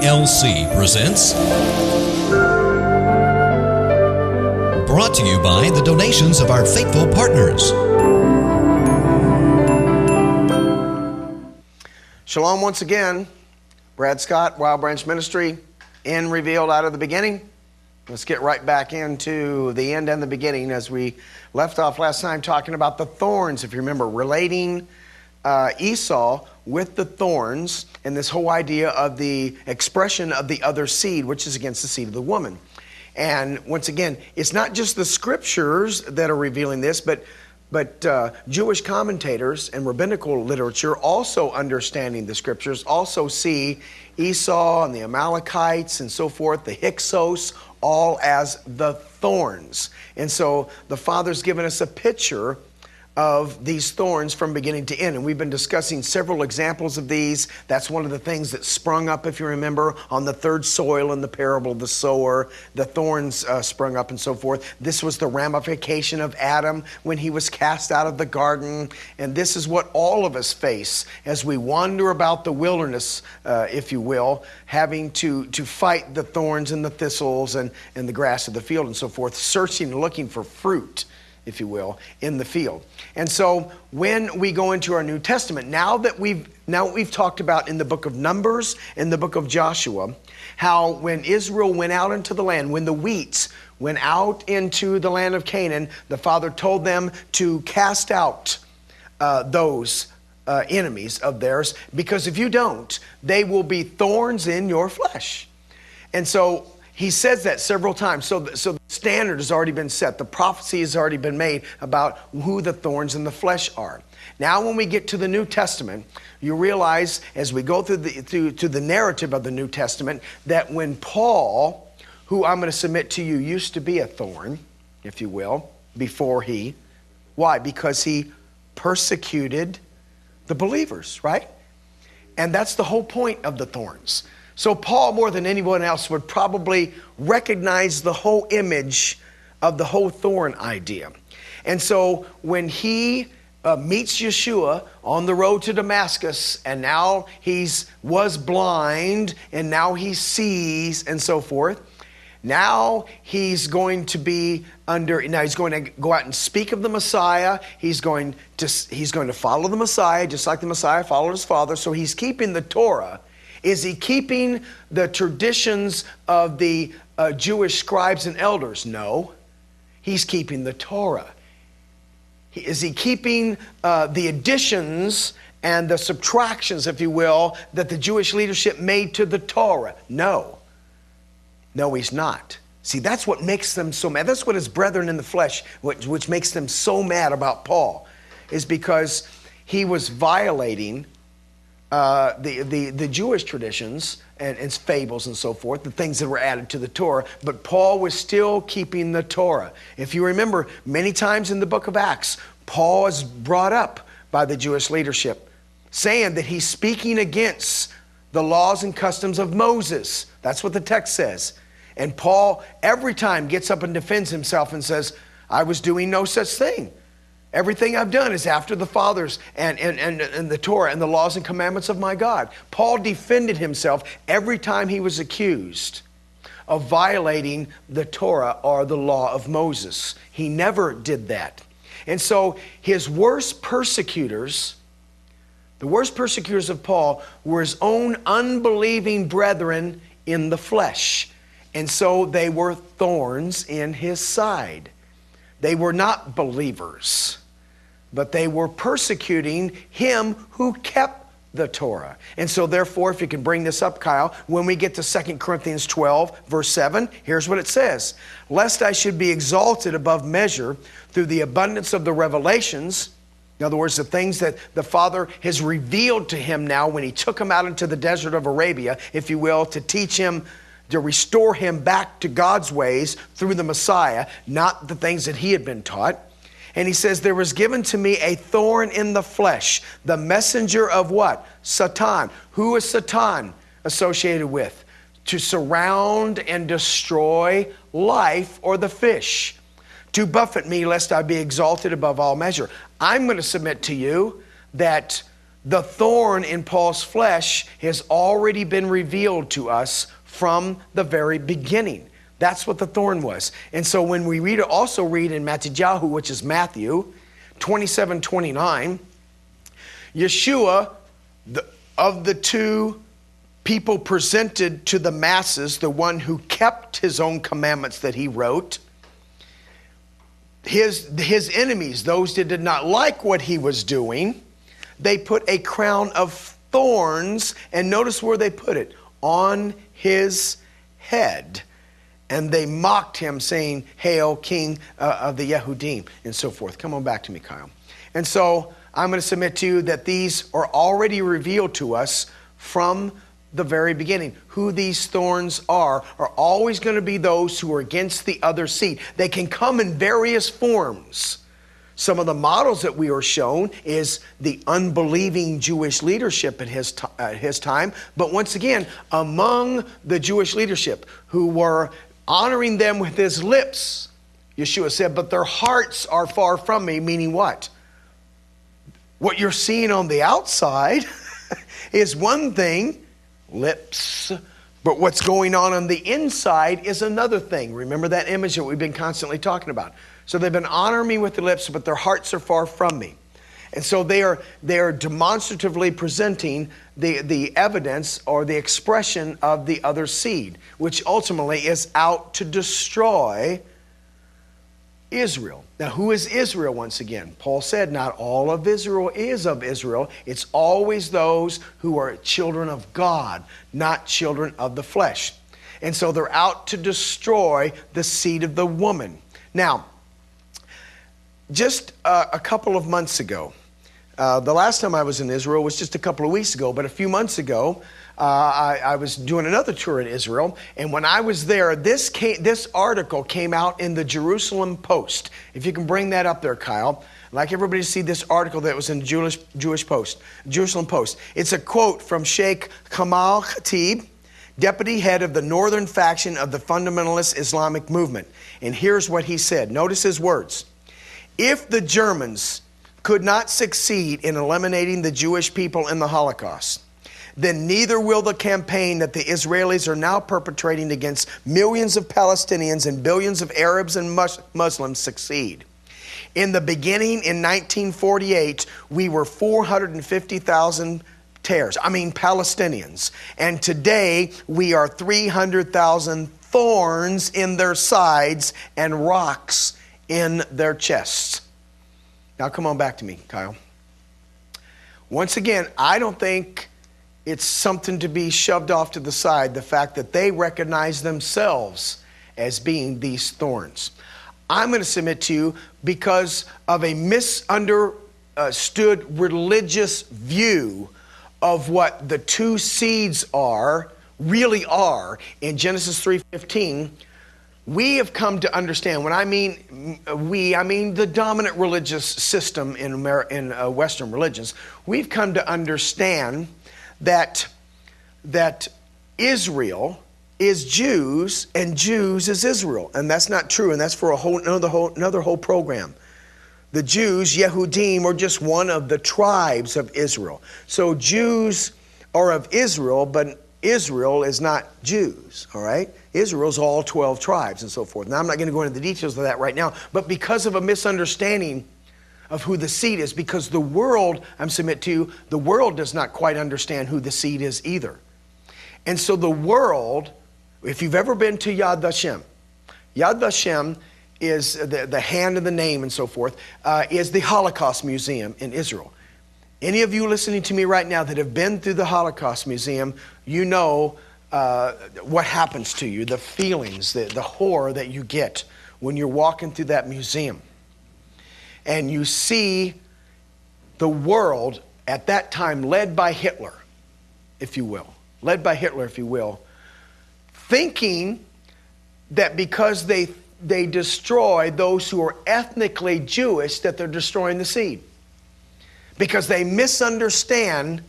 PLC presents, brought to you by the donations of our faithful partners. Shalom once again. Brad Scott, Wild Branch Ministry, in Revealed Out of the Beginning. Let's get right back into the end and the beginning as we left off last time talking about the thorns, if you remember, relating Esau with the thorns and this whole idea of the expression of the other seed, which is against the seed of the woman. And once again, it's not just the scriptures that are revealing this, but Jewish commentators and rabbinical literature, also understanding the scriptures, also see Esau and the Amalekites and so forth, the Hyksos, all as the thorns. And so the Father's given us a picture of these thorns from beginning to end. And we've been discussing several examples of these. That's one of the things that sprung up, if you remember, on the third soil in the parable of the sower. The thorns sprung up and so forth. This was the ramification of Adam when he was cast out of the garden. And this is what all of us face as we wander about the wilderness, if you will, having to fight the thorns and the thistles and the grass of the field and so forth, searching and looking for fruit, if you will, in the field. And so when we go into our New Testament, now that we've talked about in the book of Numbers and the book of Joshua, how when Israel went out into the land, when the wheats went out into the land of Canaan, the Father told them to cast out those enemies of theirs, because if you don't, they will be thorns in your flesh. And so he says that several times. So the standard has already been set. The prophecy has already been made about who the thorns in the flesh are. Now when we get to the New Testament, you realize as we go through the narrative of the New Testament that when Paul, who I'm going to submit to you, used to be a thorn, if you will, before he. Why? Because he persecuted the believers, right? And that's the whole point of the thorns. So Paul, more than anyone else, would probably recognize the whole image of the whole thorn idea. And so when he meets Yeshua on the road to Damascus, and now was blind, and now he sees, and so forth, now he's going to he's going to go out and speak of the Messiah. He's going to follow the Messiah, just like the Messiah followed his Father. So he's keeping the Torah. Is he keeping the traditions of the Jewish scribes and elders? No. He's keeping the Torah. Is he keeping the additions and the subtractions, if you will, that the Jewish leadership made to the Torah? No. No, he's not. See, that's what makes them so mad. That's what his brethren in the flesh, which makes them so mad about Paul, is because he was violating the Jewish traditions and fables and so forth, the things that were added to the Torah, but Paul was still keeping the Torah. If you remember, many times in the book of Acts, Paul is brought up by the Jewish leadership, saying that he's speaking against the laws and customs of Moses. That's what the text says. And Paul every time gets up and defends himself and says, I was doing no such thing. Everything I've done is after the fathers and the Torah and the laws and commandments of my God. Paul defended himself every time he was accused of violating the Torah or the law of Moses. He never did that. And so his worst persecutors, the worst persecutors of Paul, were his own unbelieving brethren in the flesh. And so they were thorns in his side. They were not believers, but they were persecuting him who kept the Torah. And so therefore, if you can bring this up, Kyle, when we get to 2 Corinthians 12, verse 7, here's what it says. Lest I should be exalted above measure through the abundance of the revelations. In other words, the things that the Father has revealed to him now when he took him out into the desert of Arabia, if you will, to teach him, to restore him back to God's ways through the Messiah, not the things that he had been taught. And he says, there was given to me a thorn in the flesh, the messenger of what? Satan. Who is Satan associated with? To surround and destroy life or the fish. To buffet me lest I be exalted above all measure. I'm going to submit to you that the thorn in Paul's flesh has already been revealed to us from the very beginning. That's what the thorn was. And so when we also read in Mattijahu, which is Matthew 27:29, Yeshua, of the two people presented to the masses, the one who kept his own commandments that he wrote, his enemies, those that did not like what he was doing, they put a crown of thorns, and notice where they put it, on his head. And they mocked him, saying, "Hail, King of the Yehudim," and so forth. Come on back to me, Kyle. And so I'm going to submit to you that these are already revealed to us from the very beginning. Who these thorns are always going to be those who are against the other seed. They can come in various forms. Some of the models that we are shown is the unbelieving Jewish leadership at his time. But once again, among the Jewish leadership who were honoring them with his lips, Yeshua said, but their hearts are far from me, meaning what? What you're seeing on the outside is one thing, lips, but what's going on the inside is another thing. Remember that image that we've been constantly talking about. So they've been honoring me with the lips, but their hearts are far from me. And so they are demonstratively presenting the evidence or the expression of the other seed, which ultimately is out to destroy Israel. Now, who is Israel once again? Paul said not all of Israel is of Israel. It's always those who are children of God, not children of the flesh. And so they're out to destroy the seed of the woman. Now, just a couple of months ago, the last time I was in Israel was just a couple of weeks ago, but a few months ago, I was doing another tour in Israel, and when I was there, this article came out in the Jerusalem Post. If you can bring that up there, Kyle. I'd like everybody to see this article that was in Jerusalem Post. It's a quote from Sheikh Kamal Khatib, deputy head of the northern faction of the fundamentalist Islamic movement. And here's what he said. Notice his words. If the Germans could not succeed in eliminating the Jewish people in the Holocaust, then neither will the campaign that the Israelis are now perpetrating against millions of Palestinians and billions of Arabs and Muslims succeed. In the beginning, in 1948, we were 450,000 Palestinians. And today, we are 300,000 thorns in their sides and rocks in their chests. Now come on back to me, Kyle. Once again, I don't think it's something to be shoved off to the side, the fact that they recognize themselves as being these thorns. I'm going to submit to you because of a misunderstood religious view of what the two seeds really are in Genesis 3:15. We have come to understand, when I mean we, I mean the dominant religious system in Western religions. We've come to understand that Israel is Jews and Jews is Israel. And that's not true, and that's for another whole program. The Jews, Yehudim, are just one of the tribes of Israel. So Jews are of Israel, but Israel is not Jews, all right? Israel's all 12 tribes and so forth. Now, I'm not going to go into the details of that right now, but because of a misunderstanding of who the seed is, because the world, I'm submit to you, the world does not quite understand who the seed is either. And so the world, if you've ever been to Yad Vashem is the hand of the name and so forth, is the Holocaust Museum in Israel. Any of you listening to me right now that have been through the Holocaust Museum, you know what happens to you, the feelings, the horror that you get when you're walking through that museum. And you see the world at that time led by Hitler, if you will, thinking that because they destroy those who are ethnically Jewish, that they're destroying the seed. Because they misunderstand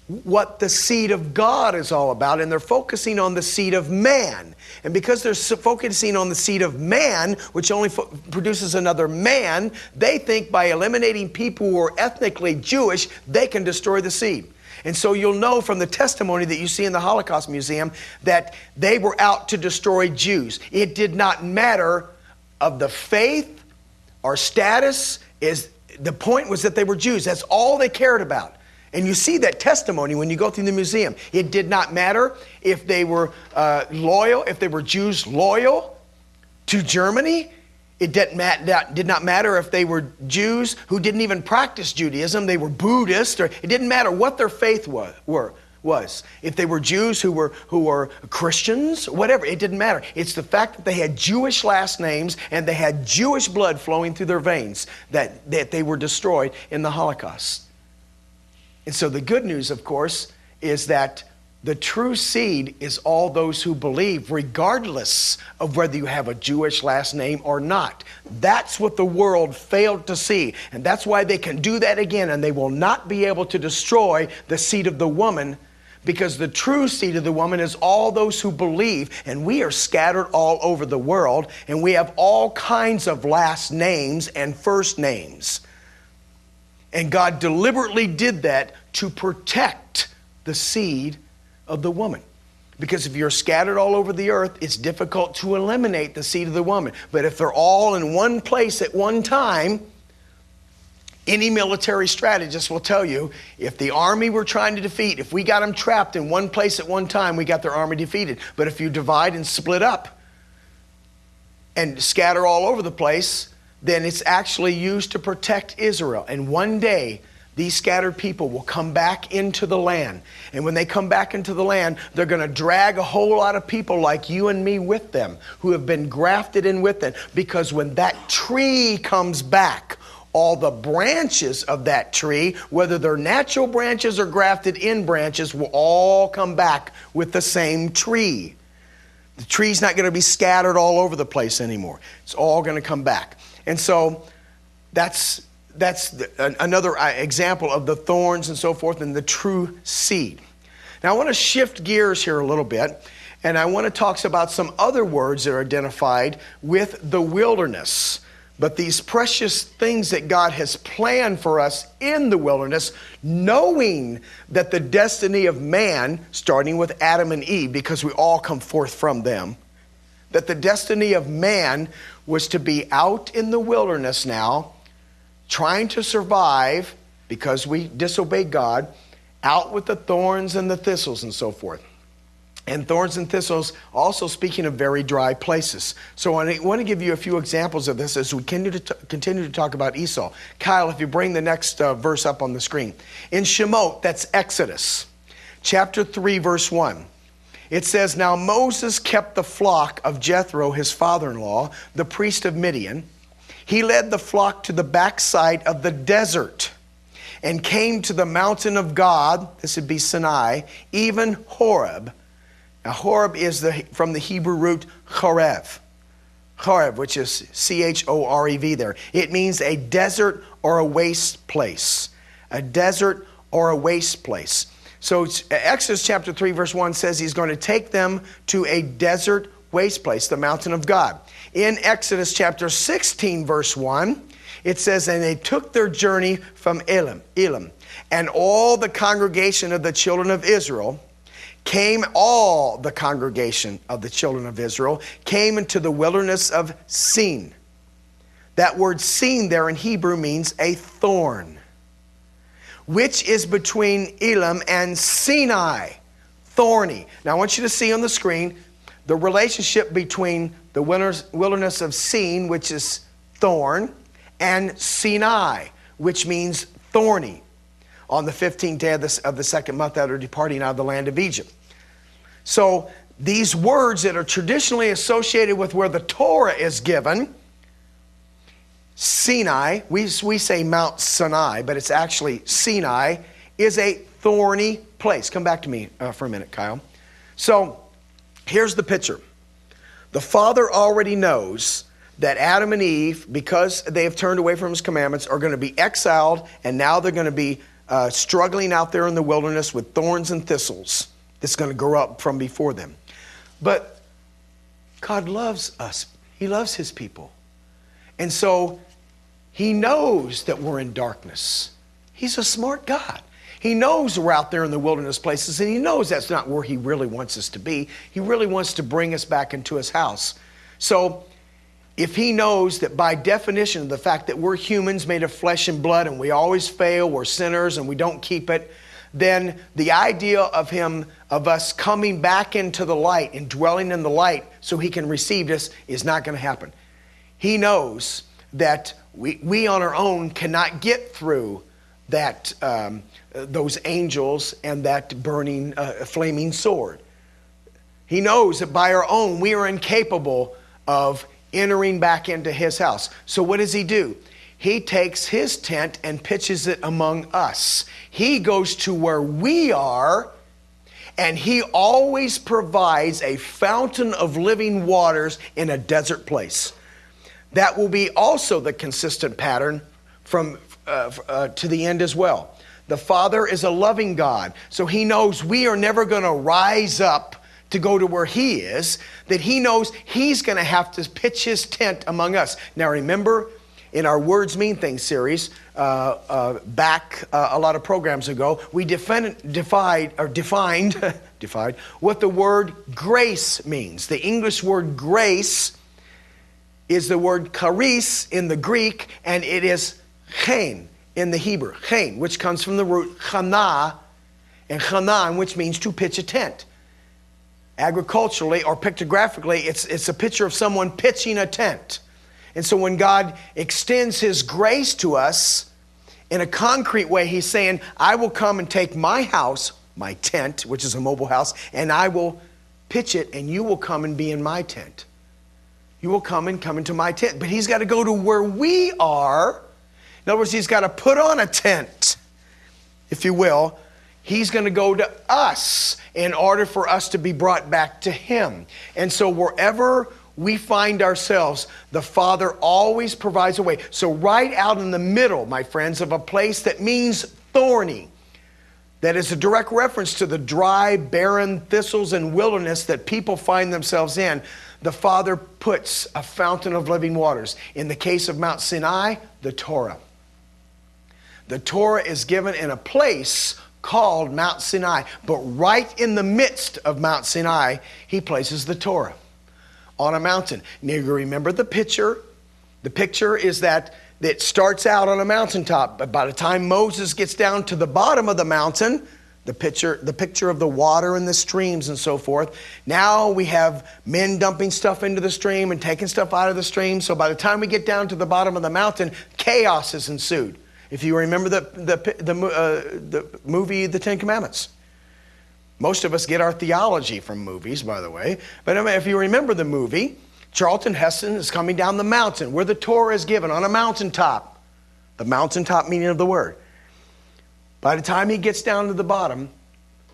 what the seed of God is all about, and they're focusing on the seed of man. And because they're focusing on the seed of man, which only produces another man, they think by eliminating people who are ethnically Jewish, they can destroy the seed. And so you'll know from the testimony that you see in the Holocaust Museum that they were out to destroy Jews. It did not matter of the faith or status. The point was that they were Jews. That's all they cared about. And you see that testimony when you go through the museum. It did not matter if they were loyal, if they were Jews loyal to Germany. It did not matter if they were Jews who didn't even practice Judaism. They were Buddhist. Or it didn't matter what their faith was. If they were Jews who were Christians, whatever, it didn't matter. It's the fact that they had Jewish last names and they had Jewish blood flowing through their veins that they were destroyed in the Holocaust. And so the good news, of course, is that the true seed is all those who believe, regardless of whether you have a Jewish last name or not. That's what the world failed to see. And that's why they can do that again, and they will not be able to destroy the seed of the woman, because the true seed of the woman is all those who believe. And we are scattered all over the world, and we have all kinds of last names and first names. And God deliberately did that to protect the seed of the woman. Because if you're scattered all over the earth, it's difficult to eliminate the seed of the woman. But if they're all in one place at one time, any military strategist will tell you, if the army we're trying to defeat, if we got them trapped in one place at one time, we got their army defeated. But if you divide and split up and scatter all over the place, then it's actually used to protect Israel. And one day, these scattered people will come back into the land. And when they come back into the land, they're going to drag a whole lot of people like you and me with them, who have been grafted in with them. Because when that tree comes back, all the branches of that tree, whether they're natural branches or grafted in branches, will all come back with the same tree. The tree's not going to be scattered all over the place anymore. It's all going to come back. And so that's another example of the thorns and so forth and the true seed. Now I want to shift gears here a little bit, and I want to talk about some other words that are identified with the wilderness. But these precious things that God has planned for us in the wilderness, knowing that the destiny of man, starting with Adam and Eve, because we all come forth from them, that the destiny of man was to be out in the wilderness now, trying to survive because we disobeyed God, out with the thorns and the thistles and so forth. And thorns and thistles also speaking of very dry places. So I want to give you a few examples of this as we continue to talk about Esau. Kyle, if you bring the next verse up on the screen. In Shemot, that's Exodus, chapter 3, verse 1. It says, "Now Moses kept the flock of Jethro, his father-in-law, the priest of Midian. He led the flock to the backside of the desert and came to the mountain of God," this would be Sinai, "even Horeb." Now Horeb is from the Hebrew root chorev. Chorev, which is C-H-O-R-E-V there. It means a desert or a waste place. A desert or a waste place. So Exodus chapter 3 verse 1 says he's going to take them to a desert waste place, the mountain of God. In Exodus chapter 16 verse 1, it says, "And they took their journey from Elim, and all the congregation of the children of Israel came into the wilderness of Sin." That word Sin there in Hebrew means a thorn, which is between Elim and Sinai, thorny. Now I want you to see on the screen the relationship between the wilderness of Sin, which is thorn, and Sinai, which means thorny, on the 15th day of the second month after departing out of the land of Egypt. So these words that are traditionally associated with where the Torah is given, Sinai, we say Mount Sinai, but it's actually Sinai, is a thorny place. Come back to me for a minute, Kyle. So here's the picture. The Father already knows that Adam and Eve, because they have turned away from His commandments, are going to be exiled, and now they're going to be struggling out there in the wilderness with thorns and thistles that's going to grow up from before them. But God loves us. He loves his people. And so he knows that we're in darkness. He's a smart God. He knows we're out there in the wilderness places, and he knows that's not where he really wants us to be. He really wants to bring us back into his house. So if he knows that by definition, the fact that we're humans made of flesh and blood and we always fail, we're sinners and we don't keep it, then the idea of us coming back into the light and dwelling in the light so he can receive us is not going to happen. He knows that we on our own cannot get through that those angels and that burning flaming sword. He knows that by our own we are incapable of entering back into his house. So what does he do? He takes his tent and pitches it among us. He goes to where we are, and he always provides a fountain of living waters in a desert place. That will be also the consistent pattern from to the end as well. The Father is a loving God, so he knows we are never going to rise up to go to where he is, that he knows he's going to have to pitch his tent among us. Now remember, in our Words Mean Things series, back a lot of programs ago, we defined what the word grace means. The English word grace is the word charis in the Greek, and it is chen in the Hebrew. Chen, which comes from the root chana, and chanan, which means to pitch a tent. Agriculturally or pictographically, it's a picture of someone pitching a tent. And so when God extends his grace to us in a concrete way, he's saying, I will come and take my house, my tent, which is a mobile house, and I will pitch it, and you will come and be in my tent. You will come into my tent. But he's got to go to where we are. In other words, he's got to put on a tent, if you will. He's going to go to us in order for us to be brought back to him. And so wherever we find ourselves, the Father always provides a way. So right out in the middle, my friends, of a place that means thorny, that is a direct reference to the dry, barren thistles and wilderness that people find themselves in, the Father puts a fountain of living waters. In the case of Mount Sinai, the Torah. The Torah is given in a place called Mount Sinai, but right in the midst of Mount Sinai, he places the Torah on a mountain. Now you remember the picture. The picture is that it starts out on a mountaintop, but by the time Moses gets down to the bottom of the mountain, the picture of the water and the streams and so forth, now we have men dumping stuff into the stream and taking stuff out of the stream. So by the time we get down to the bottom of the mountain, chaos has ensued. If you remember the movie, The Ten Commandments. Most of us get our theology from movies, by the way. But if you remember the movie, Charlton Heston is coming down the mountain where the Torah is given on a mountaintop. The mountaintop meaning of the word. By the time he gets down to the bottom,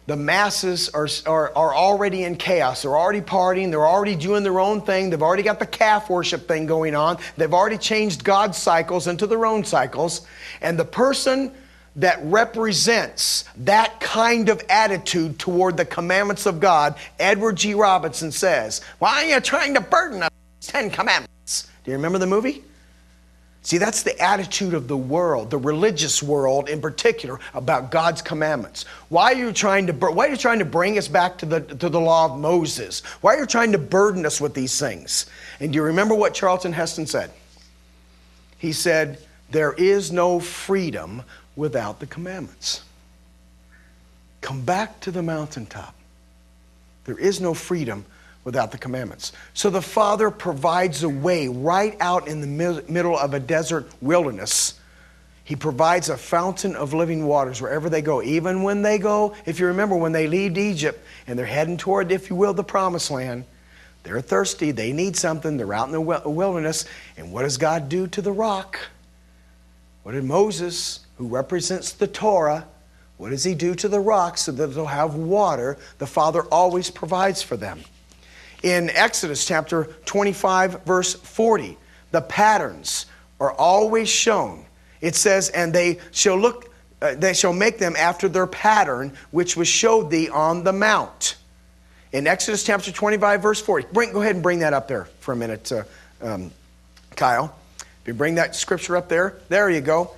the masses are already in chaos. They're already partying. They're already doing their own thing. They've already got the calf worship thing going on. They've already changed God's cycles into their own cycles. And the person that represents that kind of attitude toward the commandments of God, Edward G. Robinson says, why are you trying to burden us with 10 commandments? Do you remember the movie? See, that's the attitude of the world, the religious world in particular, about God's commandments. Why are you trying to bring us back to the law of Moses? Why are you trying to burden us with these things? And do you remember what Charlton Heston said? He said, there is no freedom without the commandments. Come back to the mountaintop. There is no freedom without the commandments. So the Father provides a way right out in the middle of a desert wilderness. He provides a fountain of living waters wherever they go. Even when they go, if you remember, when they leave Egypt and they're heading toward, if you will, the promised land, they're thirsty, they need something, they're out in the wilderness. And what does God do to the rock? What did Moses, who represents the Torah, what does he do to the rock so that they'll have water? The Father always provides for them. In Exodus chapter 25, verse 40, the patterns are always shown. It says, and they shall look they shall make them after their pattern, which was showed thee on the mount. In Exodus chapter 25, verse 40. Go ahead and bring that up there for a minute, Kyle. If you bring that scripture up there, there you go.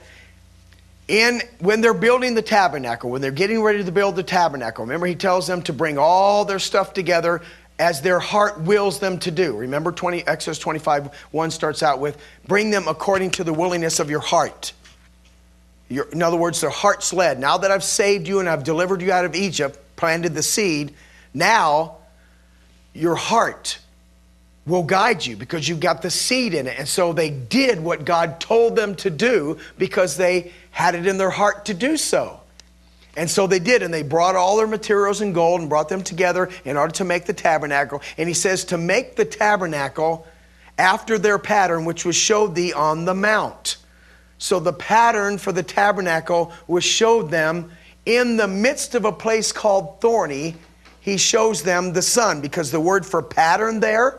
When they're building the tabernacle, when they're getting ready to build the tabernacle, remember he tells them to bring all their stuff together as their heart wills them to do. Remember Exodus 25:1 starts out with, bring them according to the willingness of your heart. In other words, their heart's led. Now that I've saved you and I've delivered you out of Egypt, planted the seed, now your heart will guide you because you've got the seed in it. And so they did what God told them to do because they had it in their heart to do so. And so they did, and they brought all their materials in gold and brought them together in order to make the tabernacle. And he says to make the tabernacle after their pattern, which was showed thee on the mount. So the pattern for the tabernacle was showed them in the midst of a place called Thorny. He shows them the sun, because the word for pattern there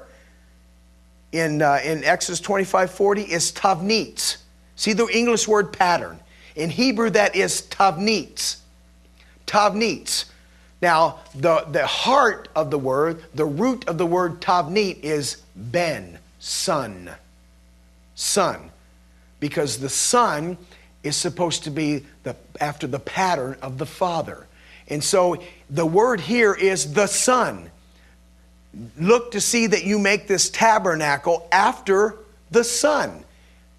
in Exodus 25:40 is tavnitz. See the English word pattern. In Hebrew, that is tavnitz. Tavnitz. Now, the heart of the word, the root of the word tavnit is ben, son. Son. Because the son is supposed to be after the pattern of the father. And so the word here is the son. Look to see that you make this tabernacle after the son.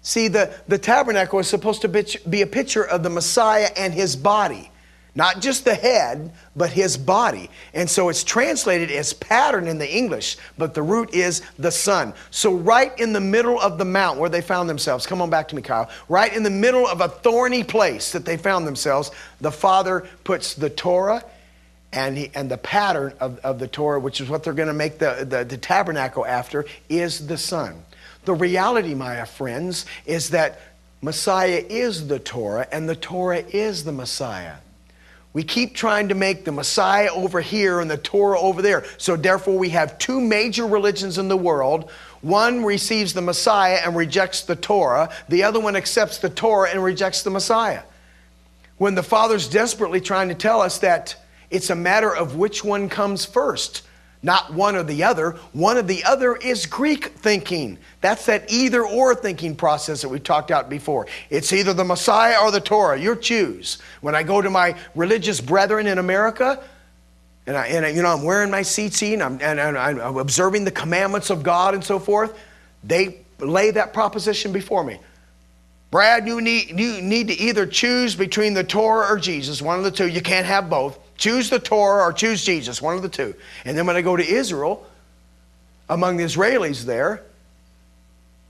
See, the tabernacle is supposed to be a picture of the Messiah and his body. Not just the head, but his body. And so it's translated as pattern in the English, but the root is the son. So right in the middle of the mount where they found themselves, come on back to me, Kyle, right in the middle of a thorny place that they found themselves, the Father puts the Torah and the pattern of the Torah, which is what they're going to make the tabernacle after, is the Son. The reality, my friends, is that Messiah is the Torah and the Torah is the Messiah. We keep trying to make the Messiah over here and the Torah over there. So therefore we have two major religions in the world. One receives the Messiah and rejects the Torah. The other one accepts the Torah and rejects the Messiah. When the Father's desperately trying to tell us that it's a matter of which one comes first. Not one or the other. One or the other is Greek thinking. That's that either or thinking process that we talked about before. It's either the Messiah or the Torah. You choose. When I go to my religious brethren in America, and I'm wearing my tzitzit and I'm observing the commandments of God and so forth, they lay that proposition before me. Brad, you need to either choose between the Torah or Jesus, one of the two. You can't have both. Choose the Torah or choose Jesus, one of the two. And then when I go to Israel, among the Israelis there,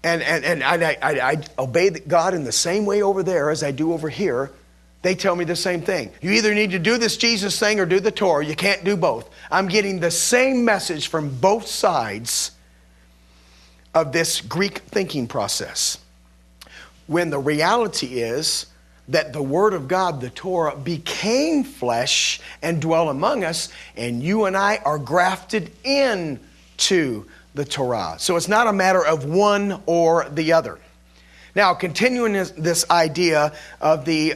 and I obey God in the same way over there as I do over here, they tell me the same thing. You either need to do this Jesus thing or do the Torah. You can't do both. I'm getting the same message from both sides of this Greek thinking process. When the reality is that the Word of God, the Torah, became flesh and dwelt among us, and you and I are grafted into the Torah. So it's not a matter of one or the other. Now, continuing this idea of the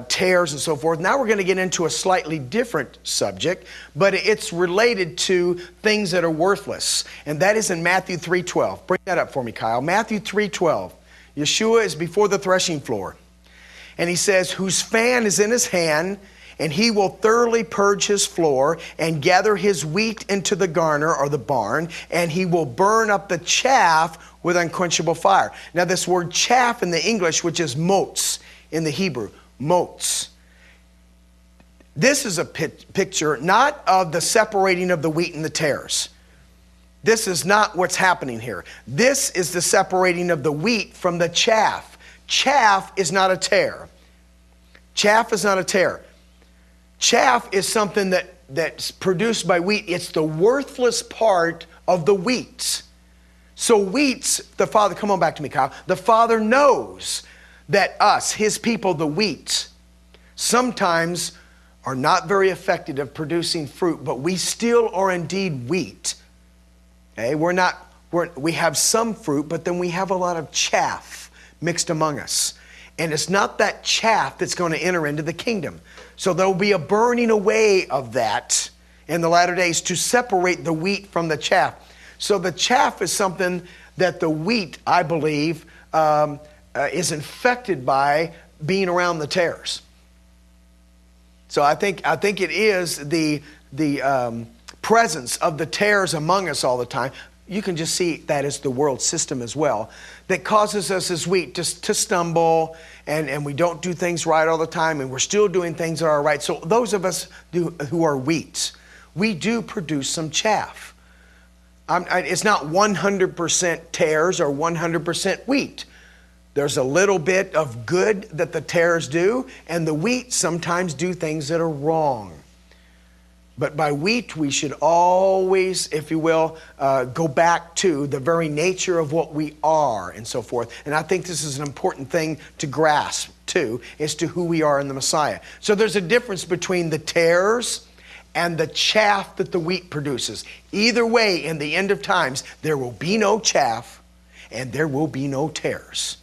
tares and so forth, now we're going to get into a slightly different subject, but it's related to things that are worthless, and that is in Matthew 3:12. Bring that up for me, Kyle. Matthew 3:12. Yeshua is before the threshing floor. And he says, whose fan is in his hand, and he will thoroughly purge his floor and gather his wheat into the garner or the barn, and he will burn up the chaff with unquenchable fire. Now this word chaff in the English, which is motz in the Hebrew, motz. This is a picture not of the separating of the wheat and the tares. This is not what's happening here. This is the separating of the wheat from the chaff. Chaff is not a tare. Chaff is not a tare. Chaff is something that's produced by wheat. It's the worthless part of the wheat. So wheats, the Father, come on back to me, Kyle. The Father knows that us, his people, the wheat, sometimes are not very effective at producing fruit, but we still are indeed wheat. Okay? We have some fruit, but then we have a lot of chaff mixed among us. And it's not that chaff that's going to enter into the kingdom. So there will be a burning away of that in the latter days to separate the wheat from the chaff. So the chaff is something that the wheat, I believe, is infected by being around the tares. So I think it is the presence of the tares among us all the time. You can just see that as the world system as well, that causes us as wheat to stumble, and we don't do things right all the time, and we're still doing things that are right. So those of us who are wheat, we do produce some chaff. It's not 100% tares or 100% wheat. There's a little bit of good that the tares do, and the wheat sometimes do things that are wrong. But by wheat, we should always, if you will, go back to the very nature of what we are and so forth. And I think this is an important thing to grasp, too, as to who we are in the Messiah. So there's a difference between the tares and the chaff that the wheat produces. Either way, in the end of times, there will be no chaff and there will be no tares.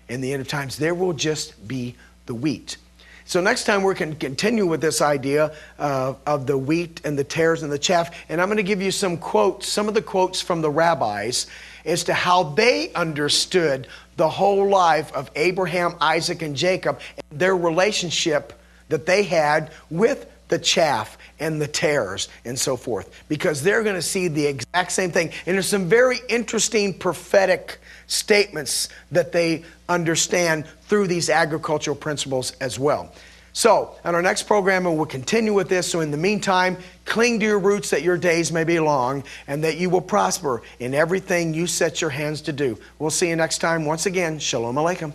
In the end of times, there will just be the wheat. So next time we're going to continue with this idea of the wheat and the tares and the chaff. And I'm going to give you some quotes, some of the quotes from the rabbis as to how they understood the whole life of Abraham, Isaac, and Jacob, and their relationship that they had with the chaff and the tares and so forth. Because they're going to see the exact same thing. And there's some very interesting prophetic statements that they understand through these agricultural principles as well. So, on our next program, we'll continue with this. So in the meantime, cling to your roots that your days may be long and that you will prosper in everything you set your hands to do. We'll see you next time. Once again, Shalom Aleichem.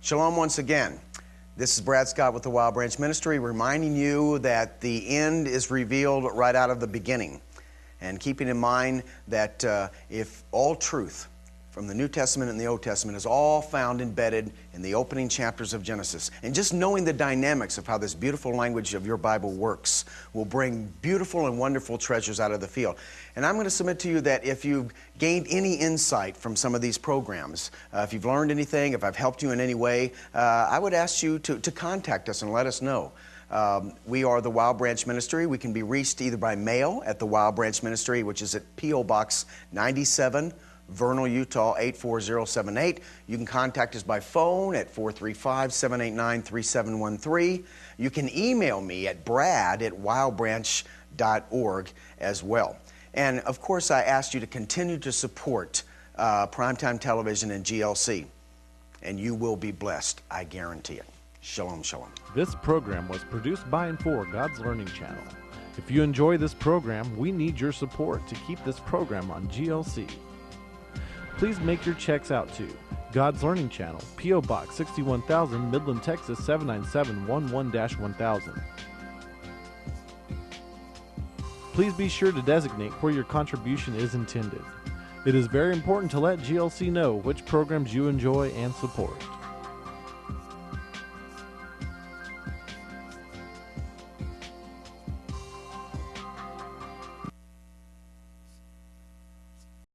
Shalom once again. This is Brad Scott with the Wild Branch Ministry, reminding you that the end is revealed right out of the beginning. And keeping in mind that if all truth from the New Testament and the Old Testament is all found embedded in the opening chapters of Genesis, and just knowing the dynamics of how this beautiful language of your Bible works will bring beautiful and wonderful treasures out of the field. And I'm going to submit to you that if you've gained any insight from some of these programs, if you've learned anything, if I've helped you in any way, I would ask you to contact us and let us know. We are the Wild Branch Ministry. We can be reached either by mail at the Wild Branch Ministry, which is at P.O. Box 97, Vernal, Utah 84078. You can contact us by phone at 435-789-3713. You can email me at brad@wildbranch.org as well. And of course, I ask you to continue to support Primetime Television and GLC, and you will be blessed, I guarantee it. Shalom, shalom. This program was produced by and for God's Learning Channel. If you enjoy this program, we need your support to keep this program on GLC. Please make your checks out to God's Learning Channel, P.O. Box 61,000, Midland, Texas 79711-1000. Please be sure to designate where your contribution is intended. It is very important to let GLC know which programs you enjoy and support.